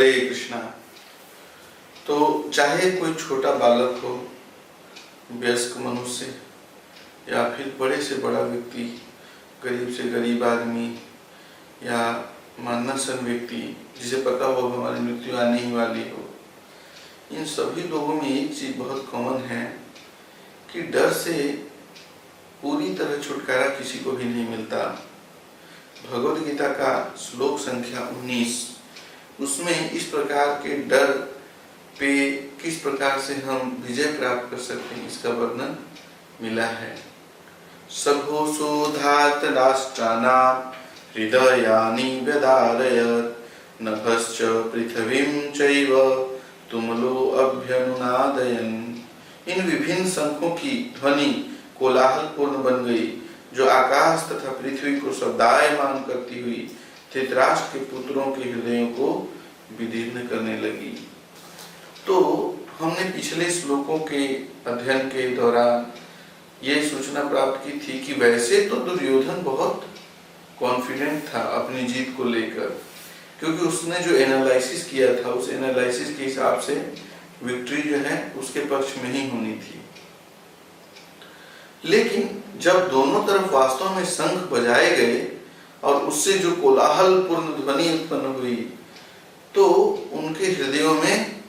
हरे कृष्णा। तो चाहे कोई छोटा बालक हो, वयस्क मनुष्य या फिर बड़े से बड़ा व्यक्ति, गरीब से गरीब आदमी या मानसन व्यक्ति जिसे पता हो हमारी मृत्यु आने ही वाली हो, इन सभी लोगों में एक चीज बहुत कॉमन है कि डर से पूरी तरह छुटकारा किसी को भी नहीं मिलता। भगवद गीता का श्लोक संख्या 19, उसमें इस प्रकार के डर पे किस प्रकार से हम विजय प्राप्त कर सकते हैं इसका वर्णन मिला है। सघोषोधात राष्ट्राणां हृदयानि व्यदारयत् नभश्च पृथ्वीं चैव तुमलो अभ्यनुनादयन्। इन विभिन्न शंखों की ध्वनि कोलाहल पूर्ण बन गई जो आकाश तथा पृथ्वी को शब्दायमान करती हुई धृतराष्ट्र के पुत्रों के हृदयों को विदीर्ण करने लगी। तो हमने पिछले श्लोकों के अध्ययन के दौरान ये सूचना प्राप्त की थी कि वैसे तो दुर्योधन बहुत कॉन्फिडेंट था अपनी जीत को लेकर, क्योंकि उसने जो एनालिसिस किया था उस एनालिसिस के हिसाब से विक्ट्री जो है उसके पक्ष में ही होनी थी। लेकिन जब दोनों तरफ वास्तव में शंख बजाए गए और उससे जो कोलाहल पूर्ण ध्वनि उत्पन्न हुई तो उनके हृदयों में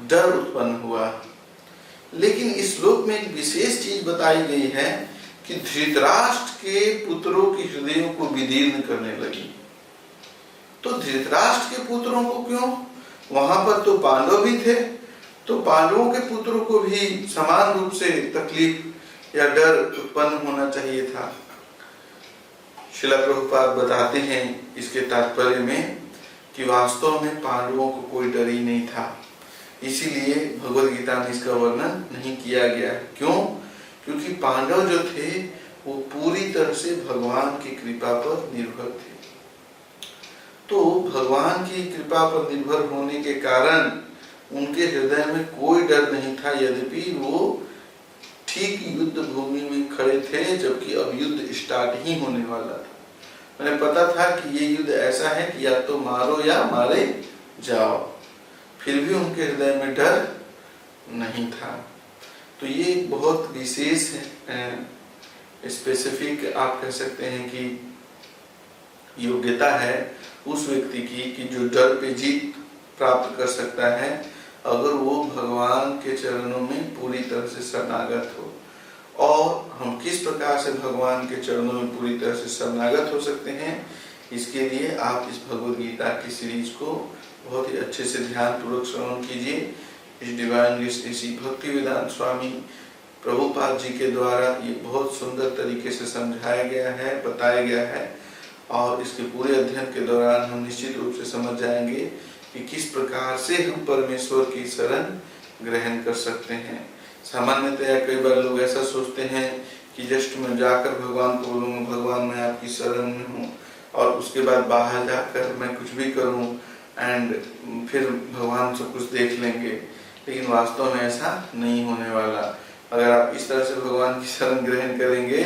डर उत्पन्न हुआ। लेकिन इस श्लोक में एक विशेष चीज बताई गई है कि धृतराष्ट्र के पुत्रों के हृदयों को विदीर्ण करने लगी। तो धृतराष्ट्र के पुत्रों को क्यों? वहां पर तो पांडव भी थे, तो पांडवों के पुत्रों को भी समान रूप से तकलीफ या डर उत्पन्न होना चाहिए था। श्रील प्रभुपाद बताते हैं इसके तात्पर्य में कि वास्तव में पांडवों को कोई डर ही नहीं था, इसीलिए भगवद गीता में इसका वर्णन नहीं किया गया। क्यों? क्योंकि पांडव जो थे वो पूरी तरह से भगवान की कृपा पर निर्भर थे। तो भगवान की कृपा पर निर्भर होने के कारण उनके हृदय में कोई डर नहीं था, यद्यपि वो ठीक युद्ध भूमि में खड़े थे जबकि अब युद्ध स्टार्ट ही होने वाला था। उन्हें पता था कि ये युद्ध ऐसा है कि या तो मारो या मारे जाओ, फिर भी उनके हृदय में डर नहीं था। तो ये बहुत विशेष स्पेसिफिक आप कह सकते हैं कि योग्यता है उस व्यक्ति की कि जो डर पे जीत प्राप्त कर सकता है अगर वो भगवान के चरणों में पूरी तरह से शरणागत हो। और हम किस प्रकार से भगवान के चरणों में पूरी तरह से शरणागत हो सकते हैं, इसके लिए आप इस भगवद गीता की सीरीज को बहुत ही अच्छे से ध्यान पूर्वक श्रवण कीजिए। इस डिवाइन ऋषि भक्ति वेदांत स्वामी प्रभुपाद जी के द्वारा ये बहुत सुंदर तरीके से समझाया गया है, बताया गया है, और इसके पूरे अध्ययन के दौरान हम निश्चित रूप से समझ जाएंगे कि किस प्रकार से हम परमेश्वर की शरण ग्रहण कर सकते हैं। सामान्यतया कई बार लोग ऐसा सोचते हैं कि जस्ट मैं जाकर भगवान को बोलूँगा भगवान मैं आपकी शरण में हूँ, और उसके बाद बाहर जाकर मैं कुछ भी करूँ एंड फिर भगवान सब कुछ देख लेंगे। लेकिन वास्तव में ऐसा नहीं होने वाला। अगर आप इस तरह से भगवान की शरण ग्रहण करेंगे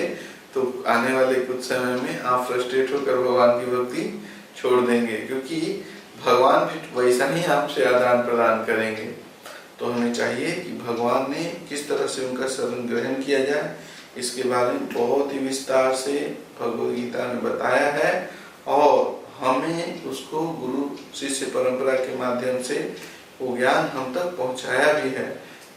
तो आने वाले कुछ समय में आप फ्रस्ट्रेट होकर भगवान की भक्ति छोड़ देंगे, क्योंकि भगवान फिर वैसा ही आपसे आदान प्रदान करेंगे। तो हमें चाहिए कि भगवान ने किस तरह से उनका शरण ग्रहण किया जाए इसके बारे में बहुत ही विस्तार से भगवद गीता में बताया है, और हमें उसको गुरु शिष्य परंपरा के माध्यम से वो ज्ञान हम तक पहुंचाया भी है।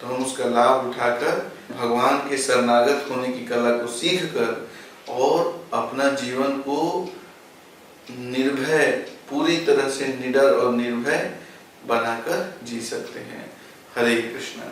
तो हम उसका लाभ उठाकर भगवान के शरणागत होने की कला को सीख कर और अपना जीवन को निर्भय, पूरी तरह से निडर और निर्भय बनाकर जी सकते हैं। हरे कृष्णा।